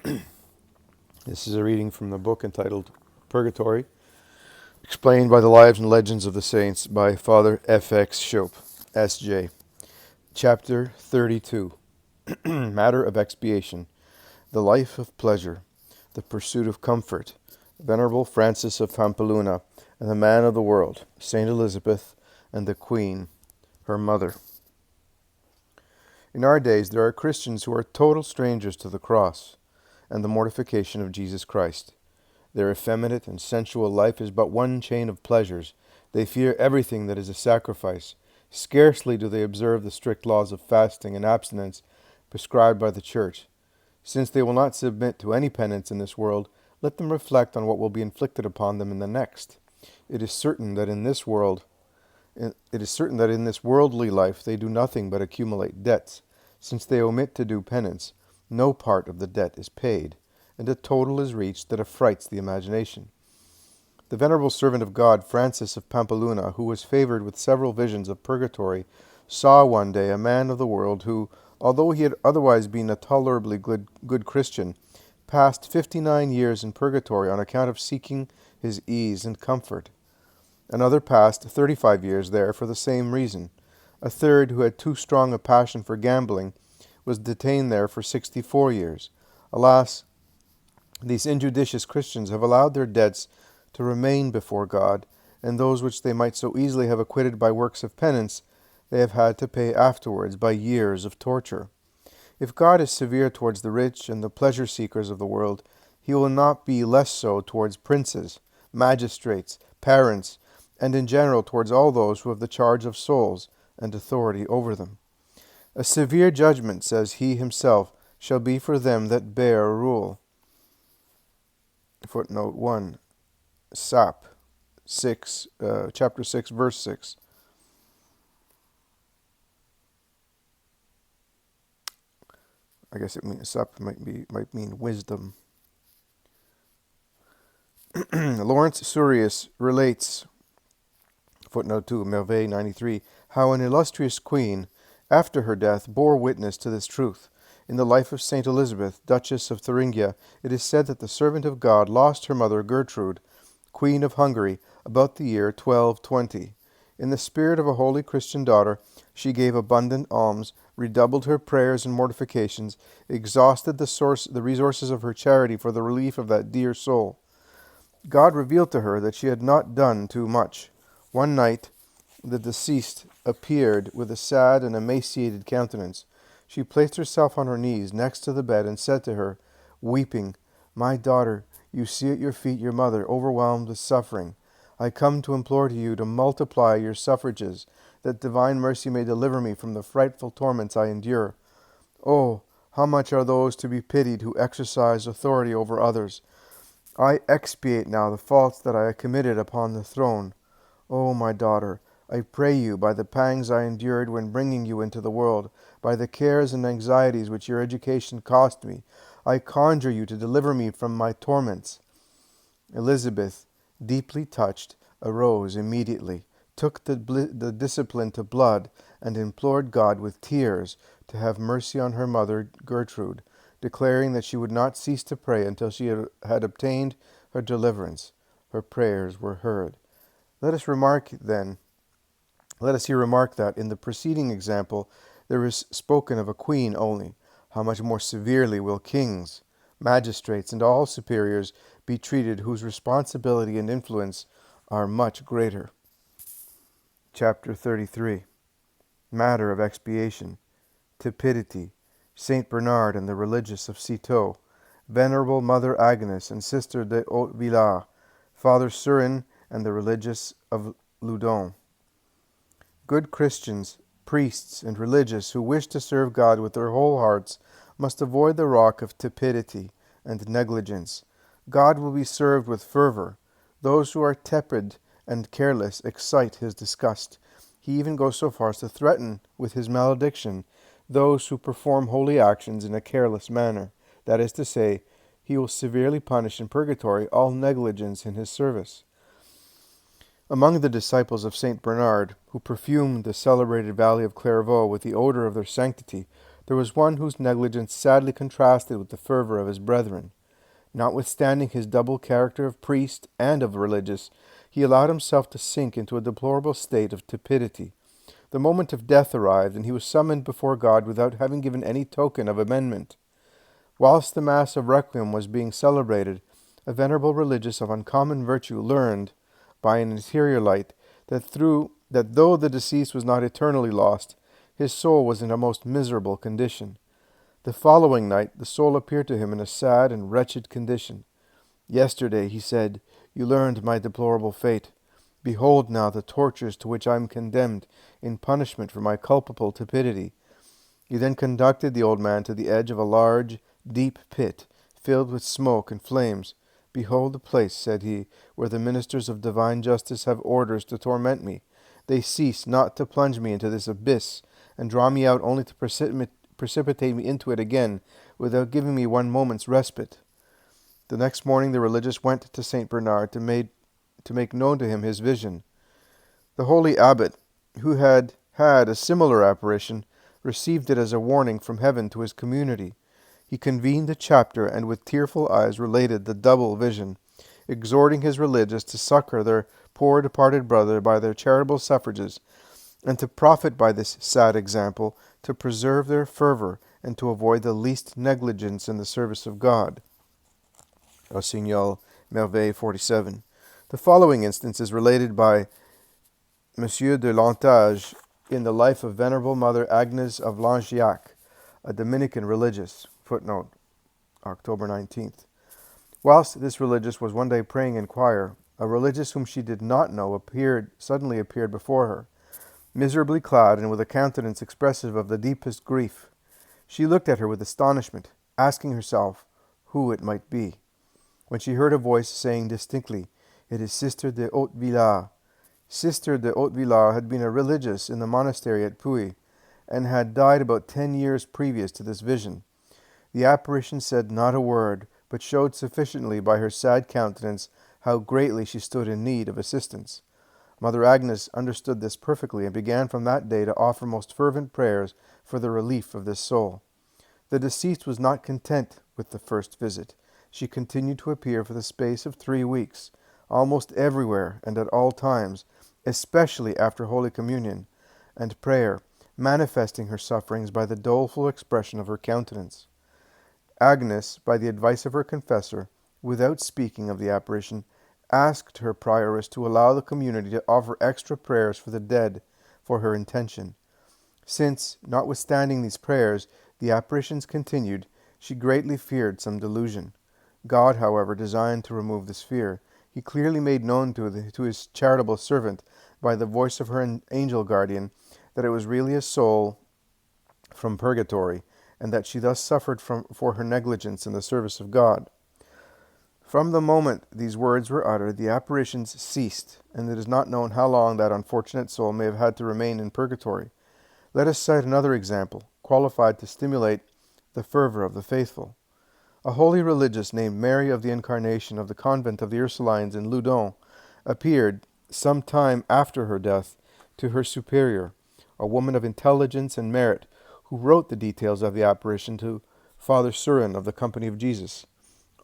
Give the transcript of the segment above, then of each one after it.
This is a reading from the book entitled Purgatory, explained by the Lives and Legends of the Saints by Father F.X. Shope, S.J. Chapter 32. Matter of Expiation. The Life of Pleasure. The Pursuit of Comfort. Venerable Francis of Pampeluna, and the Man of the World, Saint Elizabeth, and the Queen, her mother. In our days there are Christians who are total strangers to the cross and the mortification of Jesus Christ. Their effeminate and sensual life is but one chain of pleasures. They fear everything that is a sacrifice. Scarcely do they observe the strict laws of fasting and abstinence prescribed by the Church. Since they will not submit to any penance in this world, let them reflect on what will be inflicted upon them in the next. It is certain that in this worldly life they do nothing but accumulate debts. Since they omit to do penance, no part of the debt is paid, and a total is reached that affrights the imagination. The venerable servant of God, Francis of Pampeluna, who was favored with several visions of purgatory, saw one day a man of the world who, although he had otherwise been a tolerably good Christian, passed 59 years in purgatory on account of seeking his ease and comfort. Another passed 35 years there for the same reason. A third, who had too strong a passion for gambling, was detained there for 64 years. Alas, these injudicious Christians have allowed their debts to remain before God, and those which they might so easily have acquitted by works of penance, they have had to pay afterwards by years of torture. If God is severe towards the rich and the pleasure-seekers of the world, he will not be less so towards princes, magistrates, parents, and in general towards all those who have the charge of souls and authority over them. A severe judgment, says he himself, shall be for them that bear rule. Footnote 1. Sap. Chapter 6, verse 6. I guess sap might mean wisdom. Lawrence Surius relates, footnote 2, Merveille 93, how an illustrious queen, after her death, bore witness to this truth. In the life of Saint Elizabeth, Duchess of Thuringia, it is said that the servant of God lost her mother Gertrude, Queen of Hungary, about the year 1220. In the spirit of a holy Christian daughter, she gave abundant alms, redoubled her prayers and mortifications, exhausted the resources of her charity for the relief of that dear soul. God revealed to her that she had not done too much. One night, the deceased appeared with a sad and emaciated countenance. She placed herself on her knees next to the bed and said to her, weeping, "My daughter, you see at your feet your mother, overwhelmed with suffering. I come to implore to you to multiply your suffrages, that divine mercy may deliver me from the frightful torments I endure. Oh, how much are those to be pitied who exercise authority over others! I expiate now the faults that I committed upon the throne. Oh, my daughter, I pray you, by the pangs I endured when bringing you into the world, by the cares and anxieties which your education cost me, I conjure you to deliver me from my torments." Elizabeth, deeply touched, arose immediately, took the discipline to blood, and implored God with tears to have mercy on her mother Gertrude, declaring that she would not cease to pray until she had obtained her deliverance. Her prayers were heard. Let us here remark that in the preceding example there is spoken of a queen only. How much more severely will kings, magistrates, and all superiors be treated whose responsibility and influence are much greater. Chapter 33. Matter of Expiation. Tepidity. Saint Bernard and the Religious of Citeaux. Venerable Mother Agnes and Sister de Haute-Villars. Father Surin and the Religious of Loudun. Good Christians, priests, and religious who wish to serve God with their whole hearts must avoid the rock of tepidity and negligence. God will be served with fervor. Those who are tepid and careless excite his disgust. He even goes so far as to threaten with his malediction those who perform holy actions in a careless manner. That is to say, he will severely punish in purgatory all negligence in his service. Among the disciples of Saint Bernard, who perfumed the celebrated valley of Clairvaux with the odor of their sanctity, there was one whose negligence sadly contrasted with the fervor of his brethren. Notwithstanding his double character of priest and of religious, he allowed himself to sink into a deplorable state of tepidity. The moment of death arrived, and he was summoned before God without having given any token of amendment. Whilst the Mass of Requiem was being celebrated, a venerable religious of uncommon virtue learned, by an interior light, that though the deceased was not eternally lost, his soul was in a most miserable condition. The following night the soul appeared to him in a sad and wretched condition. "Yesterday," he said, "you learned my deplorable fate. Behold now the tortures to which I am condemned in punishment for my culpable tepidity." He then conducted the old man to the edge of a large, deep pit, filled with smoke and flames. "Behold the place," said he, "where the ministers of divine justice have orders to torment me. They cease not to plunge me into this abyss, and draw me out only to precipitate me into it again, without giving me one moment's respite." The next morning the religious went to St. Bernard to make known to him his vision. The holy abbot, who had had a similar apparition, received it as a warning from heaven to his community. He convened a chapter and with tearful eyes related the double vision, exhorting his religious to succor their poor departed brother by their charitable suffrages, and to profit by this sad example, to preserve their fervor, and to avoid the least negligence in the service of God. Rossignol, Merveille 47. The following instance is related by Monsieur de Lantage in the life of Venerable Mother Agnes of Langeac, a Dominican religious. Footnote, October 19th. Whilst this religious was one day praying in choir, a religious whom she did not know suddenly appeared before her, miserably clad and with a countenance expressive of the deepest grief. She looked at her with astonishment, asking herself who it might be, when she heard a voice saying distinctly, "It is Sister de Hautevillard." Sister de Hautevillard had been a religious in the monastery at Puy, and had died about 10 years previous to this vision. The apparition said not a word, but showed sufficiently by her sad countenance how greatly she stood in need of assistance. Mother Agnes understood this perfectly, and began from that day to offer most fervent prayers for the relief of this soul. The deceased was not content with the first visit. She continued to appear for the space of 3 weeks, almost everywhere and at all times, especially after Holy Communion and prayer, manifesting her sufferings by the doleful expression of her countenance. Agnes, by the advice of her confessor, without speaking of the apparition, asked her prioress to allow the community to offer extra prayers for the dead for her intention. Since, notwithstanding these prayers, the apparitions continued, she greatly feared some delusion. God, however, designed to remove this fear. He clearly made known to his charitable servant, by the voice of her angel guardian, that it was really a soul from Purgatory, and that she thus suffered for her negligence in the service of God. From the moment these words were uttered, the apparitions ceased, and it is not known how long that unfortunate soul may have had to remain in Purgatory. Let us cite another example, qualified to stimulate the fervor of the faithful. A holy religious named Mary of the Incarnation of the convent of the Ursulines in Loudun appeared, some time after her death, to her superior, a woman of intelligence and merit, who wrote the details of the apparition to Father Surin of the Company of Jesus.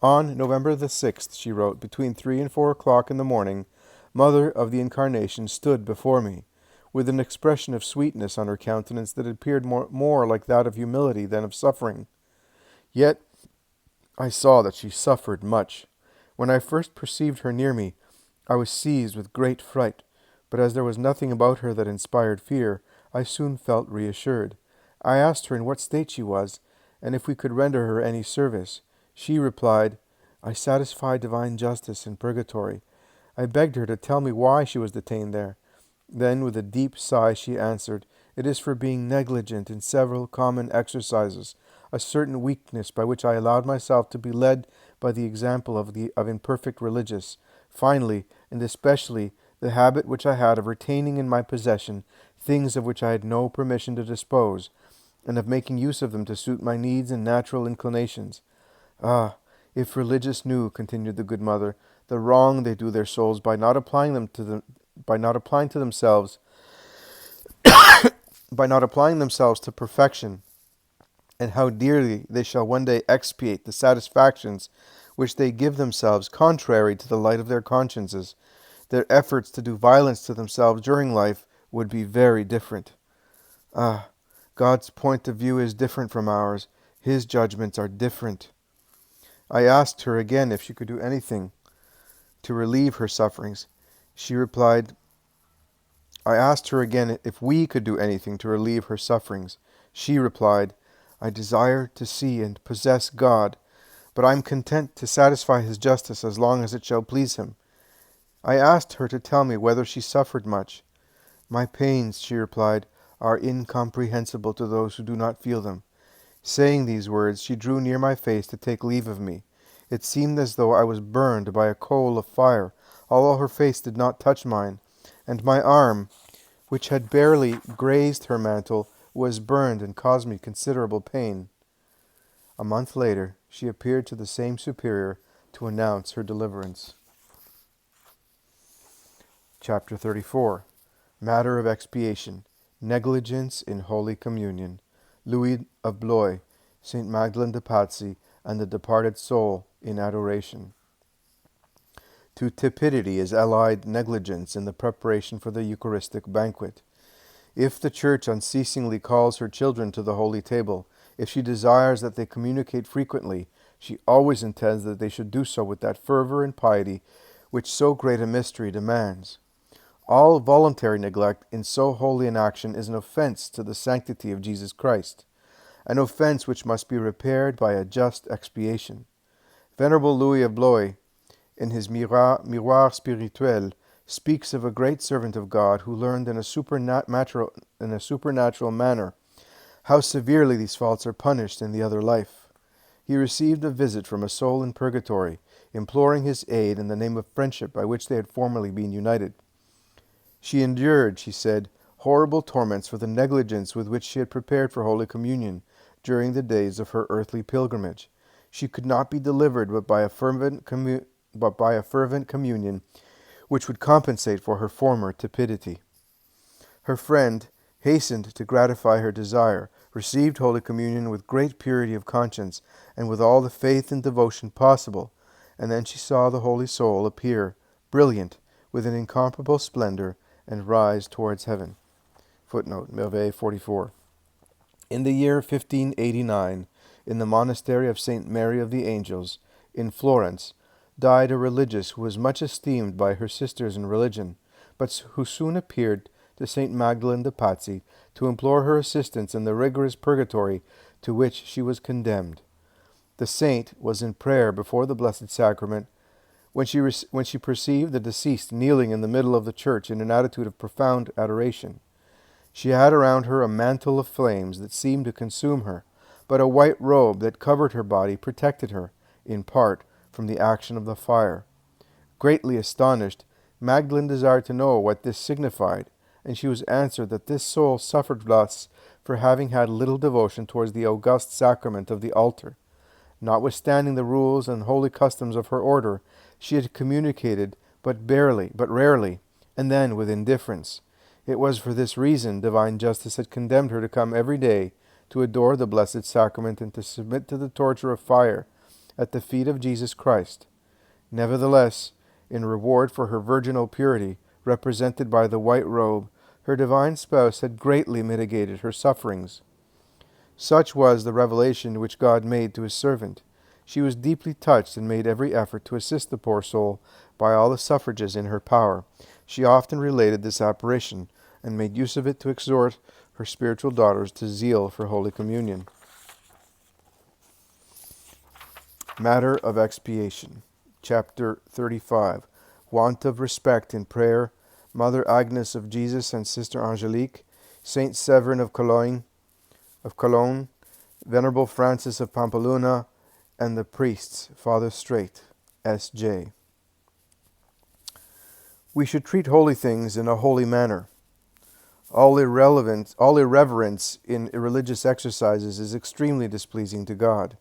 On November the 6th, she wrote, between 3 and 4 o'clock in the morning, Mother of the Incarnation stood before me, with an expression of sweetness on her countenance that appeared more like that of humility than of suffering. Yet I saw that she suffered much. When I first perceived her near me, I was seized with great fright, but as there was nothing about her that inspired fear, I soon felt reassured. I asked her in what state she was, and if we could render her any service. She replied, "I satisfy divine justice in Purgatory." I begged her to tell me why she was detained there. Then, with a deep sigh, she answered, "It is for being negligent in several common exercises, a certain weakness by which I allowed myself to be led by the example of imperfect religious. Finally, and especially, the habit which I had of retaining in my possession things of which I had no permission to dispose, and of making use of them to suit my needs and natural inclinations. Ah, if religious knew," continued the good mother, "the wrong they do their souls by not applying to themselves to perfection and how dearly they shall one day expiate the satisfactions which they give themselves contrary to the light of their consciences. Their efforts to do violence to themselves during life would be very different. Ah, God's point of view is different from ours. His judgments are different. I asked her again if she could do anything to relieve her sufferings. She replied, I asked her again if we could do anything to relieve her sufferings. She replied, I desire to see and possess God, but I am content to satisfy His justice as long as it shall please Him. I asked her to tell me whether she suffered much. My pains, she replied, are incomprehensible to those who do not feel them. Saying these words, she drew near my face to take leave of me. It seemed as though I was burned by a coal of fire, although her face did not touch mine, and my arm, which had barely grazed her mantle, was burned and caused me considerable pain. A month later, she appeared to the same superior to announce her deliverance. Chapter 34. Matter of expiation. Negligence in Holy Communion. Louis of Blois, St. Magdalene de Pazzi, and the departed soul in adoration. To tepidity is allied negligence in the preparation for the Eucharistic banquet. If the Church unceasingly calls her children to the holy table, if she desires that they communicate frequently, she always intends that they should do so with that fervor and piety which so great a mystery demands. All voluntary neglect in so holy an action is an offense to the sanctity of Jesus Christ, an offense which must be repaired by a just expiation. Venerable Louis of Blois, in his Miroir Spirituel, speaks of a great servant of God who learned in a supernatural manner how severely these faults are punished in the other life. He received a visit from a soul in purgatory, imploring his aid in the name of friendship by which they had formerly been united. She endured, she said, horrible torments for the negligence with which she had prepared for Holy Communion during the days of her earthly pilgrimage. She could not be delivered but by a fervent communion which would compensate for her former tepidity. Her friend hastened to gratify her desire, received Holy Communion with great purity of conscience and with all the faith and devotion possible, and then she saw the Holy Soul appear, brilliant, with an incomparable splendor, and rise towards heaven. Footnote, Merveille 44. In the year 1589, in the monastery of St. Mary of the Angels, in Florence, died a religious who was much esteemed by her sisters in religion, but who soon appeared to St. Magdalene de Pazzi to implore her assistance in the rigorous purgatory to which she was condemned. The saint was in prayer before the Blessed Sacrament when she perceived the deceased kneeling in the middle of the church in an attitude of profound adoration. She had around her a mantle of flames that seemed to consume her, but a white robe that covered her body protected her, in part, from the action of the fire. Greatly astonished, Magdalene desired to know what this signified, and she was answered that this soul suffered thus for having had little devotion towards the august sacrament of the altar. Notwithstanding the rules and holy customs of her order, she had communicated but rarely, and then with indifference. It was for this reason divine justice had condemned her to come every day to adore the Blessed Sacrament and to submit to the torture of fire at the feet of Jesus Christ. Nevertheless, in reward for her virginal purity, represented by the white robe, her divine spouse had greatly mitigated her sufferings. Such was the revelation which God made to his servant. She was deeply touched and made every effort to assist the poor soul by all the suffrages in her power. She often related this apparition, and made use of it to exhort her spiritual daughters to zeal for Holy Communion. Matter of expiation. Chapter 35. Want of respect in prayer. Mother Agnes of Jesus and Sister Angelique. Saint Severin of Cologne, Venerable Francis of Pampeluna, and the priests, Father Straight, S.J. We should treat holy things in a holy manner. All irreverence in religious exercises is extremely displeasing to God.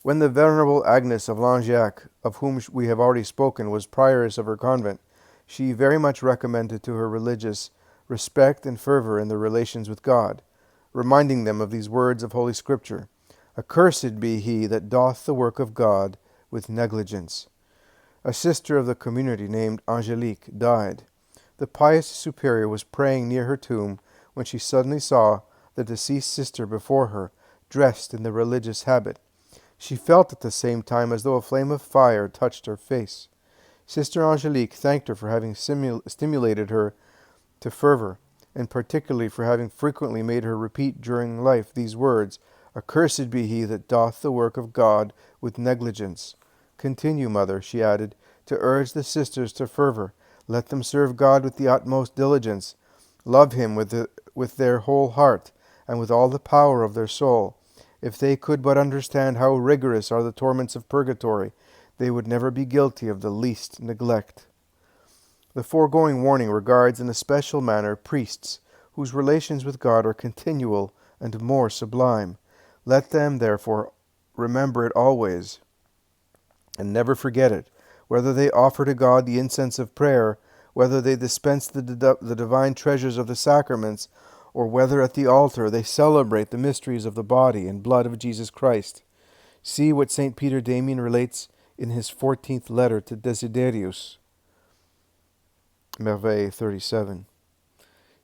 When the Venerable Agnes of Langeac, of whom we have already spoken, was prioress of her convent, she very much recommended to her religious respect and fervor in their relations with God, reminding them of these words of Holy Scripture. Accursed be he that doth the work of God with negligence. A sister of the community named Angelique died. The pious superior was praying near her tomb when she suddenly saw the deceased sister before her, dressed in the religious habit. She felt at the same time as though a flame of fire touched her face. Sister Angelique thanked her for having stimulated her to fervor, and particularly for having frequently made her repeat during life these words, "Accursed be he that doth the work of God with negligence." "Continue, mother," she added, "to urge the sisters to fervor. Let them serve God with the utmost diligence. Love him with their whole heart, and with all the power of their soul. If they could but understand how rigorous are the torments of purgatory, they would never be guilty of the least neglect." The foregoing warning regards in a special manner priests, whose relations with God are continual and more sublime. Let them, therefore, remember it always, and never forget it, whether they offer to God the incense of prayer, whether they dispense the divine treasures of the sacraments, or whether at the altar they celebrate the mysteries of the body and blood of Jesus Christ. See what St. Peter Damian relates in his 14th letter to Desiderius. Merveille 37.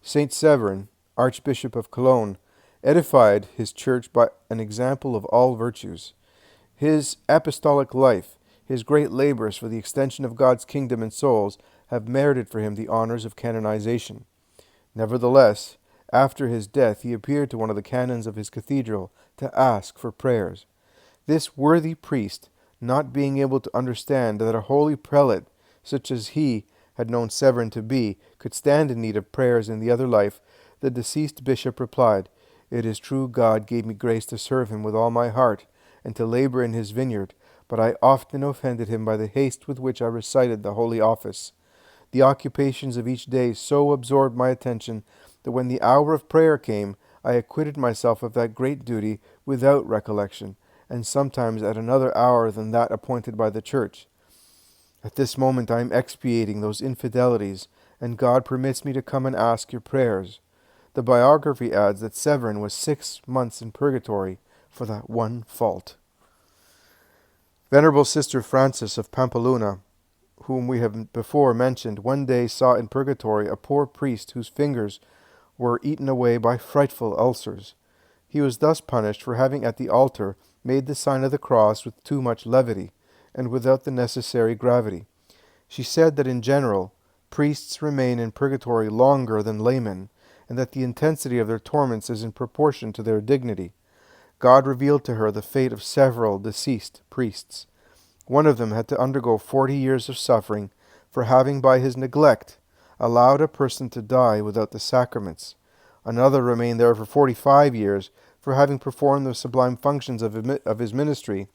Saint Severin, Archbishop of Cologne, edified his church by an example of all virtues. His apostolic life, his great labors for the extension of God's kingdom and souls, have merited for him the honors of canonization. Nevertheless, after his death he appeared to one of the canons of his cathedral to ask for prayers. This worthy priest, not being able to understand that a holy prelate, such as he had known Severin to be, could stand in need of prayers in the other life, the deceased bishop replied, "It is true God gave me grace to serve him with all my heart, and to labor in his vineyard, but I often offended him by the haste with which I recited the holy office. The occupations of each day so absorbed my attention that when the hour of prayer came, I acquitted myself of that great duty without recollection, and sometimes at another hour than that appointed by the Church. At this moment I am expiating those infidelities, and God permits me to come and ask your prayers." The biography adds that Severin was 6 months in purgatory for that one fault. Venerable Sister Frances of Pampeluna, whom we have before mentioned, one day saw in purgatory a poor priest whose fingers were eaten away by frightful ulcers. He was thus punished for having at the altar made the sign of the cross with too much levity, and without the necessary gravity. She said that in general, priests remain in purgatory longer than laymen, and that the intensity of their torments is in proportion to their dignity. God revealed to her the fate of several deceased priests. One of them had to undergo 40 years of suffering for having by his neglect allowed a person to die without the sacraments. Another remained there for 45 years for having performed the sublime functions of his ministry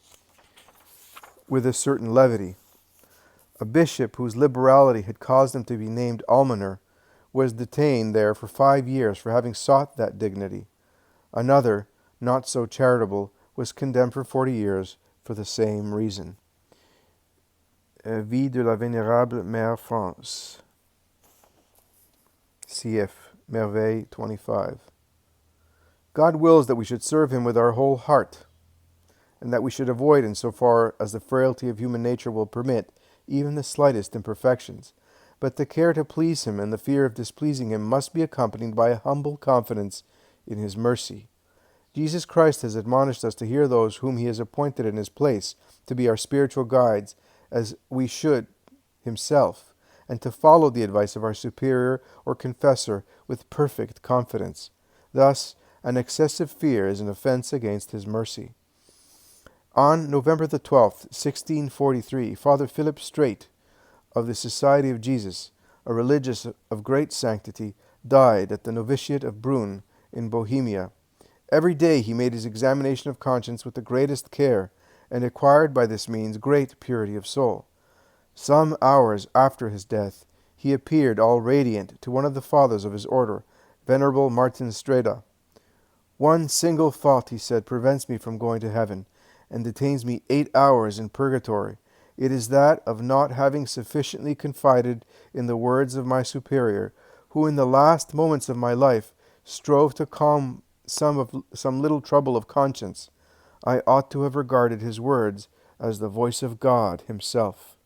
with a certain levity. A bishop whose liberality had caused him to be named almoner was detained there for 5 years for having sought that dignity. Another, not so charitable, was condemned for 40 years for the same reason. Vie de la Vénérable Mère France. Cf. Merveille 25. God wills that we should serve him with our whole heart, and that we should avoid, in so far as the frailty of human nature will permit, even the slightest imperfections. But the care to please him and the fear of displeasing him must be accompanied by a humble confidence in his mercy. Jesus Christ has admonished us to hear those whom he has appointed in his place to be our spiritual guides, as we should himself, and to follow the advice of our superior or confessor with perfect confidence. Thus, an excessive fear is an offense against his mercy. On November the 12th, 1643, Father Philip Straight, of the Society of Jesus, a religious of great sanctity, died at the novitiate of Brunn in Bohemia. Every day he made his examination of conscience with the greatest care, and acquired by this means great purity of soul. Some hours after his death, he appeared all radiant to one of the fathers of his order, Venerable Martin Streda. "One single fault," he said, "prevents me from going to heaven, and detains me 8 hours in purgatory. It is that of not having sufficiently confided in the words of my superior, who in the last moments of my life strove to calm some little trouble of conscience. I ought to have regarded his words as the voice of God himself.